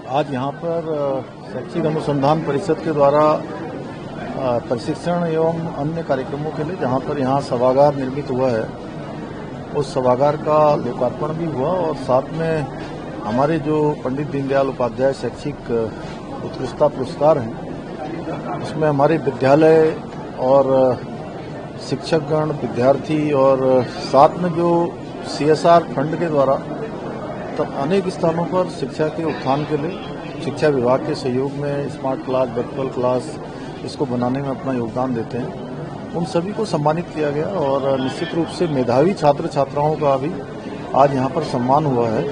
आज यहाँ पर शैक्षिक अनुसंधान परिषद के द्वारा प्रशिक्षण एवं अन्य कार्यक्रमों के लिए जहाँ पर यहाँ सभागार निर्मित हुआ है, उस सभागार का लोकार्पण भी हुआ और साथ में हमारे जो पंडित दीनदयाल उपाध्याय शैक्षिक उत्कृष्टता पुरस्कार हैं, उसमें हमारे विद्यालय और शिक्षकगण, विद्यार्थी और साथ में जो CSR फंड के द्वारा तब अनेक स्थानों पर शिक्षा के उत्थान के लिए शिक्षा विभाग के सहयोग में स्मार्ट क्लास, वर्चुअल क्लास इसको बनाने में अपना योगदान देते हैं, उन सभी को सम्मानित किया गया और निश्चित रूप से मेधावी छात्र छात्राओं का भी आज यहाँ पर सम्मान हुआ है।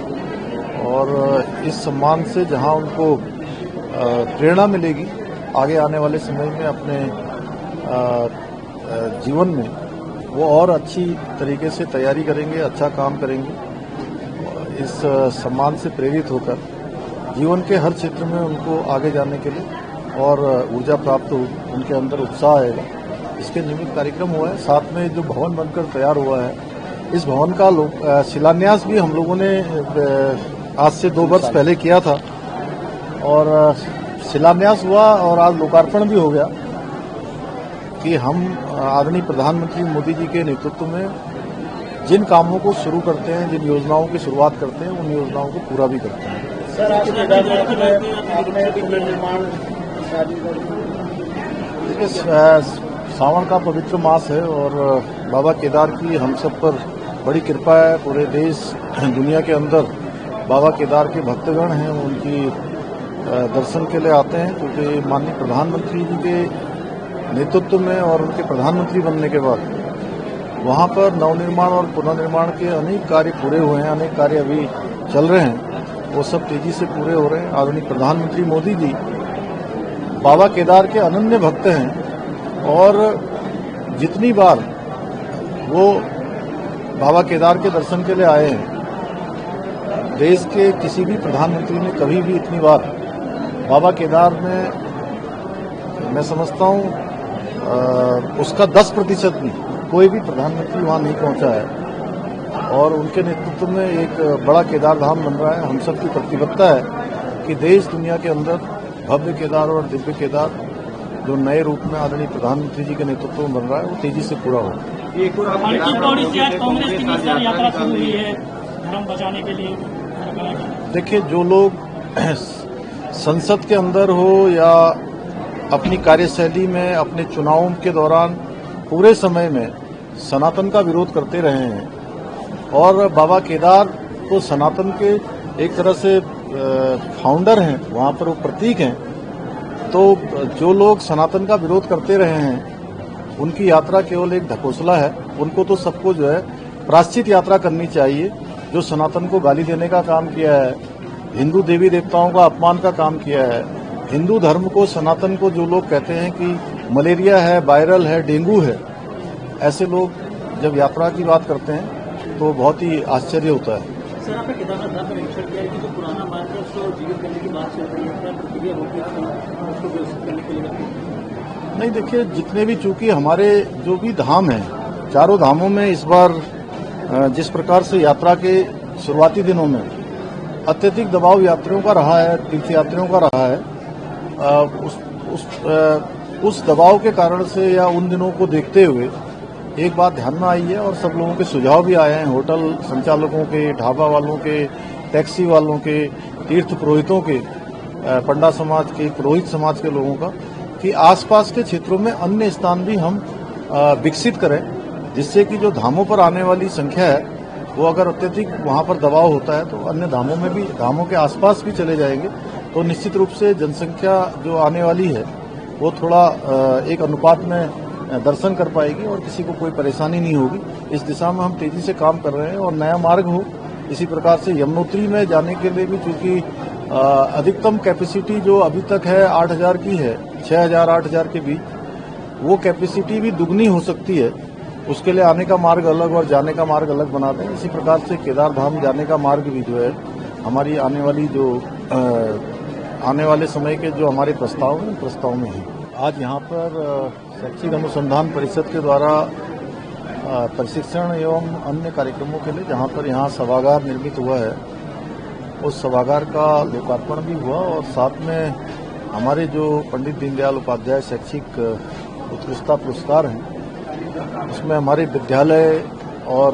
और इस सम्मान से जहाँ उनको प्रेरणा मिलेगी आगे आने वाले समय में अपने जीवन में वो और अच्छी तरीके से तैयारी करेंगे, अच्छा काम करेंगे। इस सम्मान से प्रेरित होकर जीवन के हर क्षेत्र में उनको आगे जाने के लिए और ऊर्जा प्राप्त हो, उनके अंदर उत्साह आएगा। इसके निमित्त कार्यक्रम हुआ है। साथ में जो भवन बनकर तैयार हुआ है, इस भवन का शिलान्यास भी हम लोगों ने आज से 2 वर्ष पहले किया था और शिलान्यास हुआ और आज लोकार्पण भी हो गया कि हम आदरणीय प्रधानमंत्री मोदी जी के नेतृत्व में जिन कामों को शुरू करते हैं, जिन योजनाओं की शुरुआत करते हैं, उन योजनाओं को पूरा भी करते हैं। सर, देखिए, सावन का पवित्र मास है और बाबा केदार की हम सब पर बड़ी कृपा है। पूरे देश दुनिया के अंदर बाबा केदार के भक्तगण हैं, उनकी दर्शन के लिए आते हैं, क्योंकि माननीय प्रधानमंत्री जी के नेतृत्व में और उनके प्रधानमंत्री बनने के बाद वहाँ पर नवनिर्माण और पुनर्निर्माण के अनेक कार्य पूरे हुए हैं, अनेक कार्य अभी चल रहे हैं, वो सब तेजी से पूरे हो रहे हैं। आदरणीय प्रधानमंत्री मोदी जी बाबा केदार के अनन्य भक्त हैं और जितनी बार वो बाबा केदार के दर्शन के लिए आए हैं, देश के किसी भी प्रधानमंत्री ने कभी भी इतनी बार बाबा केदार में, मैं समझता हूँ उसका 10% भी कोई भी प्रधानमंत्री वहाँ नहीं पहुँचा है और उनके नेतृत्व में एक बड़ा केदार धाम बन रहा है। हम सब की प्रतिबद्धता है कि देश दुनिया के अंदर भव्य केदार और दिव्य केदार जो नए रूप में आदरणीय प्रधानमंत्री जी के नेतृत्व में बन रहा है, वो तेजी से पूरा हो। देखिए, जो लोग संसद के अंदर हो या अपनी कार्यशैली में अपने चुनावों के दौरान पूरे समय में सनातन का विरोध करते रहे हैं और बाबा केदार तो सनातन के एक तरह से फाउंडर हैं, वहाँ पर वो प्रतीक हैं, तो जो लोग सनातन का विरोध करते रहे हैं उनकी यात्रा केवल एक ढकोसला है। उनको तो सबको जो है प्रायश्चित यात्रा करनी चाहिए। जो सनातन को गाली देने का काम किया है, हिंदू देवी देवताओं का अपमान का काम किया है, हिंदू धर्म को, सनातन को जो लोग कहते हैं कि मलेरिया है, वायरल है, डेंगू है, ऐसे लोग जब यात्रा की बात करते हैं तो बहुत ही आश्चर्य होता है। सर, आपने केदारनाथ धाम का निरीक्षण किया है कि जो पुराना मार्ग है उसको जीवित करने की बात चल रही है, क्या प्रक्रिया होगी उसको व्यवस्थित करने के लिए? नहीं, देखिए, जितने भी, चूंकि हमारे जो भी धाम हैं, चारों धामों में इस बार जिस प्रकार से यात्रा के शुरुआती दिनों में अत्यधिक दबाव यात्रियों का रहा है, तीर्थयात्रियों का रहा है, उस दबाव के कारण से या उन दिनों को देखते हुए एक बात ध्यान में आई है और सब लोगों के सुझाव भी आए हैं, होटल संचालकों के, ढाबा वालों के, टैक्सी वालों के, तीर्थ पुरोहितों के, पंडा समाज के, पुरोहित समाज के लोगों का, कि आसपास के क्षेत्रों में अन्य स्थान भी हम विकसित करें, जिससे कि जो धामों पर आने वाली संख्या है वो अगर अत्यधिक वहाँ पर दबाव होता है तो अन्य धामों में भी, धामों के आसपास भी चले जाएंगे, तो निश्चित रूप से जनसंख्या जो आने वाली है वो थोड़ा एक अनुपात में दर्शन कर पाएगी और किसी को कोई परेशानी नहीं होगी। इस दिशा में हम तेजी से काम कर रहे हैं और नया मार्ग हो। इसी प्रकार से यमुनोत्री में जाने के लिए भी, चूंकि अधिकतम कैपेसिटी जो अभी तक है 8,000 की है, 6,000 8,000 के बीच, वो कैपेसिटी भी दुगनी हो सकती है। उसके लिए आने का मार्ग अलग और जाने का मार्ग अलग बना दें। इसी प्रकार से केदार धाम जाने का मार्ग भी जो है हमारी आने वाले समय के जो हमारे प्रस्ताव हैं, प्रस्ताव में है। आज यहाँ पर शैक्षिक अनुसंधान परिषद के द्वारा प्रशिक्षण एवं अन्य कार्यक्रमों के लिए जहाँ पर यहाँ सभागार निर्मित हुआ है, उस सभागार का लोकार्पण भी हुआ और साथ में हमारे जो पंडित दीनदयाल उपाध्याय शैक्षिक उत्कृष्टता पुरस्कार हैं उसमें हमारे विद्यालय और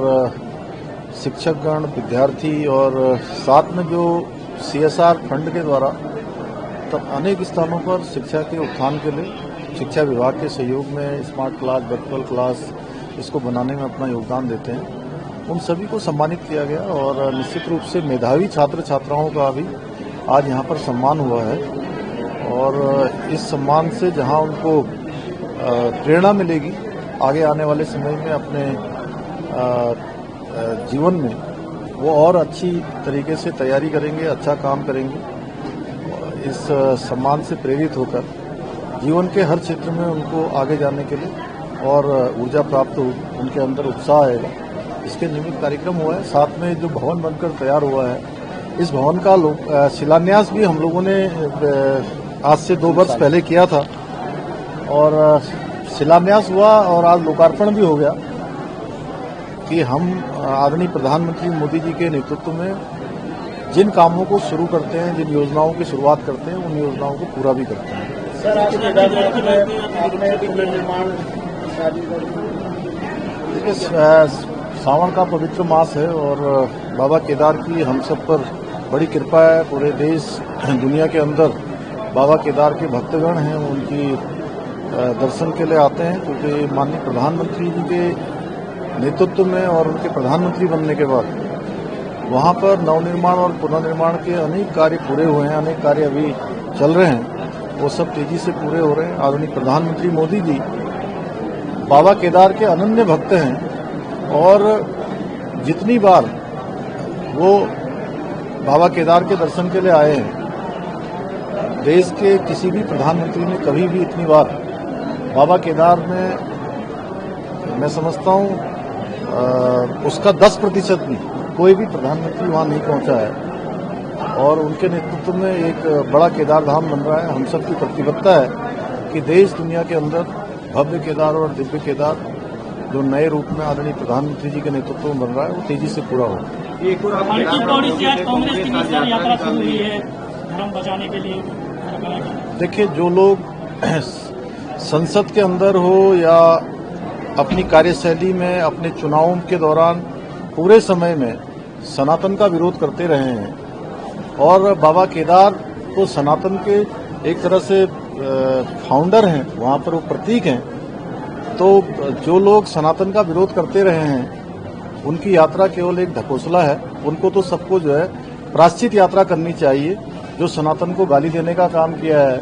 शिक्षकगण, विद्यार्थी और साथ में जो CSR फंड के द्वारा तब अनेक स्थानों पर शिक्षा के उत्थान के लिए शिक्षा विभाग के सहयोग में स्मार्ट क्लास, वर्चुअल क्लास इसको बनाने में अपना योगदान देते हैं, उन सभी को सम्मानित किया गया और निश्चित रूप से मेधावी छात्र छात्राओं का भी आज यहाँ पर सम्मान हुआ है। और इस सम्मान से जहाँ उनको प्रेरणा मिलेगी आगे आने वाले समय में अपने जीवन में वो और अच्छी तरीके से तैयारी करेंगे, अच्छा काम करेंगे। इस सम्मान से प्रेरित होकर जीवन के हर क्षेत्र में उनको आगे जाने के लिए और ऊर्जा प्राप्त हो, उनके अंदर उत्साह आएगा, इसके निमित्त कार्यक्रम हुआ है। साथ में जो भवन बनकर तैयार हुआ है, इस भवन का शिलान्यास भी हम लोगों ने आज से 2 वर्ष पहले किया था और शिलान्यास हुआ और आज लोकार्पण भी हो गया कि हम आदरणीय प्रधानमंत्री मोदी जी के नेतृत्व में जिन कामों को शुरू करते हैं, जिन योजनाओं की शुरुआत करते हैं, उन योजनाओं को पूरा भी करते हैं। सर, आज केदारनाथ में आपने पुनर्निर्माण देखिए, सावन का पवित्र मास है और बाबा केदार की हम सब पर बड़ी कृपा है। पूरे देश दुनिया के अंदर बाबा केदार के भक्तगण हैं, उनकी दर्शन के लिए आते हैं क्योंकि माननीय प्रधानमंत्री जी के नेतृत्व में और उनके प्रधानमंत्री बनने के बाद वहाँ पर नवनिर्माण और पुनर्निर्माण के अनेक कार्य पूरे हुए हैं, अनेक कार्य अभी चल रहे हैं, वो सब तेजी से पूरे हो रहे हैं। आदरणीय प्रधानमंत्री मोदी जी बाबा केदार के अनन्य भक्त हैं और जितनी बार वो बाबा केदार के दर्शन के लिए आए हैं, देश के किसी भी प्रधानमंत्री ने कभी भी इतनी बार बाबा केदार में मैं समझता हूँ उसका 10% भी कोई भी प्रधानमंत्री वहाँ नहीं पहुँचा है और उनके नेतृत्व में एक बड़ा केदार धाम बन रहा है। हम सब की प्रतिबद्धता है कि देश दुनिया के अंदर भव्य केदार और दिव्य केदार जो नए रूप में आदरणीय प्रधानमंत्री जी के नेतृत्व में बन रहा है वो तेजी से पूरा हो। कांग्रेस की मिसाल यात्रा शुरू हुई है धर्म बचाने के लिए। देखिए, जो लोग संसद के अंदर हो या अपनी कार्यशैली में अपने चुनावों के दौरान पूरे समय में सनातन का विरोध करते रहे हैं और बाबा केदार तो सनातन के एक तरह से फाउंडर हैं, वहाँ पर वो प्रतीक हैं, तो जो लोग सनातन का विरोध करते रहे हैं उनकी यात्रा केवल एक ढकोसला है। उनको तो सबको जो है प्रायश्चित यात्रा करनी चाहिए। जो सनातन को गाली देने का काम किया है,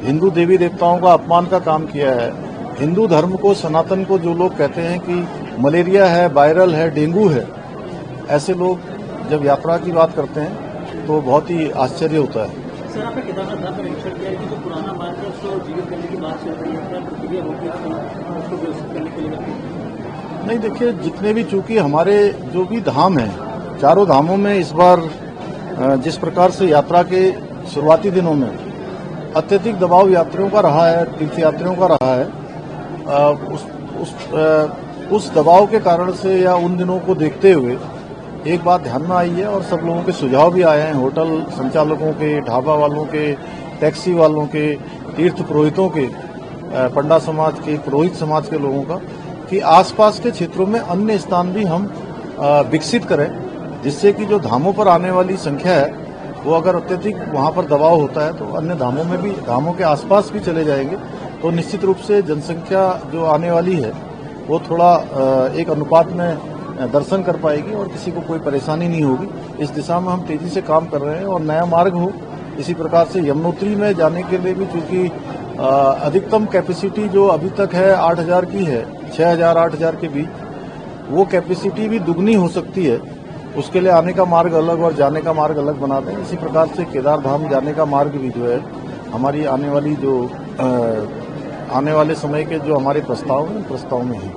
हिंदू देवी देवताओं का अपमान का काम किया है, हिंदू धर्म को, सनातन को जो लोग कहते हैं कि मलेरिया है, वायरल है, डेंगू है, ऐसे लोग जब यात्रा की बात करते हैं तो बहुत ही आश्चर्य होता है। सर, आपने केदारनाथ धाम का निरीक्षण किया है कि जो पुराना मार्ग है उसको जीवित करने की बात चल रही है, क्या प्रक्रिया होगी उसको व्यवस्थित करने के लिए? नहीं, देखिए, जितने भी चूंकि हमारे जो भी धाम हैं, चारों धामों में इस बार जिस प्रकार से यात्रा के शुरुआती दिनों में अत्यधिक दबाव यात्रियों का रहा है, तीर्थयात्रियों का रहा है, उस दबाव के कारण से या उन दिनों को देखते हुए एक बात ध्यान में आई है और सब लोगों के सुझाव भी आए हैं, होटल संचालकों के, ढाबा वालों के, टैक्सी वालों के, तीर्थ पुरोहितों के, पंडा समाज के, पुरोहित समाज के लोगों का, कि आसपास के क्षेत्रों में अन्य स्थान भी हम विकसित करें, जिससे कि जो धामों पर आने वाली संख्या है वो अगर अत्यधिक वहाँ पर दबाव होता है तो अन्य धामों में भी, धामों के आसपास भी चले जाएंगे, तो निश्चित रूप से जनसंख्या जो आने वाली है वो थोड़ा एक अनुपात में दर्शन कर पाएगी और किसी को कोई परेशानी नहीं होगी। इस दिशा में हम तेजी से काम कर रहे हैं और नया मार्ग हो। इसी प्रकार से यमुनोत्री में जाने के लिए भी चूंकि अधिकतम कैपेसिटी जो अभी तक है 8,000 की है, 6,000 8,000 के बीच, वो कैपेसिटी भी दुगनी हो सकती है। उसके लिए आने का मार्ग अलग और जाने का मार्ग अलग बना दें। इसी प्रकार से केदार धाम जाने का मार्ग भी जो है हमारी आने वाले समय के जो हमारे प्रस्ताव हैं, प्रस्ताव में है।